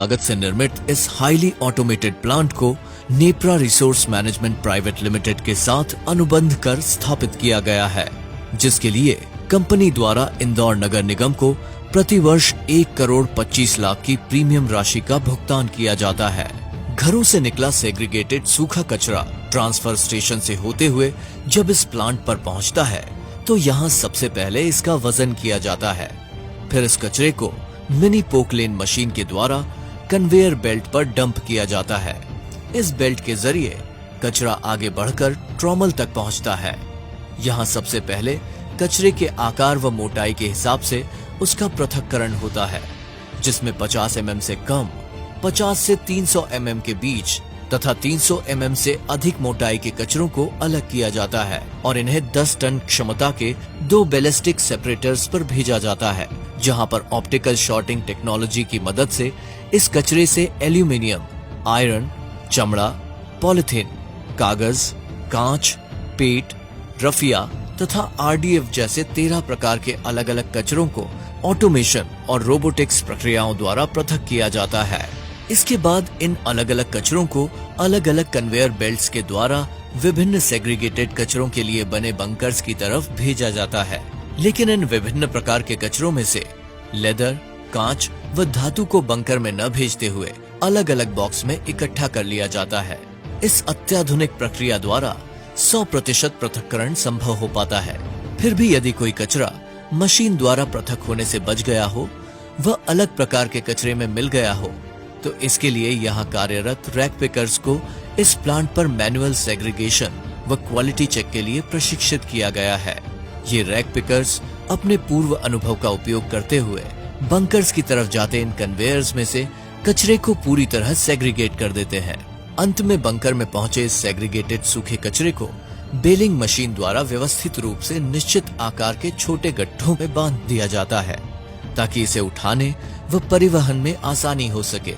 लागत से निर्मित इस हाईली ऑटोमेटेड प्लांट को NEPRA resource management private limited के साथ अनुबंध कर स्थापित किया गया है, जिसके लिए कंपनी द्वारा इंदौर नगर निगम को प्रति वर्ष 1,25,00,000 की प्रीमियम राशि का भुगतान किया जाता है। घरों से निकला सेग्रीगेटेड सूखा कचरा ट्रांसफर स्टेशन से होते हुए जब इस प्लांट पर पहुंचता है तो यहाँ सबसे पहले इसका वजन किया जाता है। फिर इस कचरे को मिनी पोकलेन मशीन के द्वारा कन्वेयर बेल्ट पर डंप किया जाता है। इस बेल्ट के जरिए कचरा आगे बढ़कर ट्रॉमल तक पहुंचता है। यहाँ सबसे पहले कचरे के आकार व मोटाई के हिसाब से उसका पृथक्करण होता है, जिसमें 50 mm से कम, 50 से 300 mm के बीच तथा 300 mm से अधिक मोटाई के कचरों को अलग किया जाता है और इन्हें 10 टन क्षमता के 2 बैलिस्टिक सेपरेटर्स पर भेजा जाता है, जहां पर ऑप्टिकल शॉर्टिंग टेक्नोलॉजी की मदद से इस कचरे से एल्यूमिनियम, आयरन, चमड़ा, पॉलिथीन, कागज, कांच, पेट, रफिया तथा RDF जैसे 13 प्रकार के अलग अलग कचरों को ऑटोमेशन और रोबोटिक्स प्रक्रियाओं द्वारा पृथक किया जाता है। इसके बाद इन अलग अलग कचरों को अलग अलग कन्वेयर बेल्ट्स के द्वारा विभिन्न सेग्रीगेटेड कचरों के लिए बने बंकर्स की तरफ भेजा जाता है। लेकिन इन विभिन्न प्रकार के कचरों में से लेदर, कांच व धातु को बंकर में न भेजते हुए अलग अलग बॉक्स में इकट्ठा कर लिया जाता है। इस अत्याधुनिक प्रक्रिया द्वारा 100% पृथक्करण संभव हो पाता है। फिर भी यदि कोई कचरा मशीन द्वारा पृथक होने से बच गया हो, वह अलग प्रकार के कचरे में मिल गया हो, तो इसके लिए यहाँ कार्यरत रैक पिकर्स को इस प्लांट पर मैनुअल सेग्रीगेशन व क्वालिटी चेक के लिए प्रशिक्षित किया गया है। ये रैक पिकर्स अपने पूर्व अनुभव का उपयोग करते हुए बंकर्स की तरफ जाते इन कन्वेयर्स में से कचरे को पूरी तरह सेग्रीगेट कर देते हैं। अंत में बंकर में पहुंचे इस सेग्रीगेटेड सूखे कचरे को बेलिंग मशीन द्वारा व्यवस्थित रूप से निश्चित आकार के छोटे गड्ढों में बांध दिया जाता है, ताकि इसे उठाने व परिवहन में आसानी हो सके।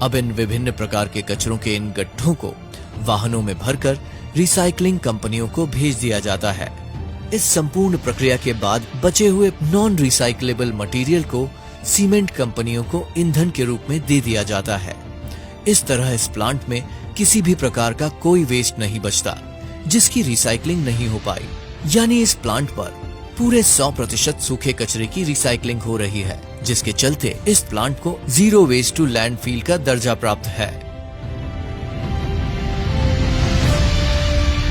अब इन विभिन्न प्रकार के कचरों के इन गड्ढों को वाहनों में भरकर रिसाइकलिंग कंपनियों को भेज दिया जाता है। इस संपूर्ण प्रक्रिया के बाद बचे हुए नॉन रिसाइकलेबल मटेरियल को सीमेंट कंपनियों को ईंधन के रूप में दे दिया जाता है। इस तरह इस प्लांट में किसी भी प्रकार का कोई वेस्ट नहीं बचता जिसकी रिसाइकलिंग नहीं हो पाई। यानी इस प्लांट पर पूरे 100% सूखे कचरे की रिसाइकलिंग हो रही है, जिसके चलते इस प्लांट को जीरो वेस्ट टू लैंडफिल का दर्जा प्राप्त है।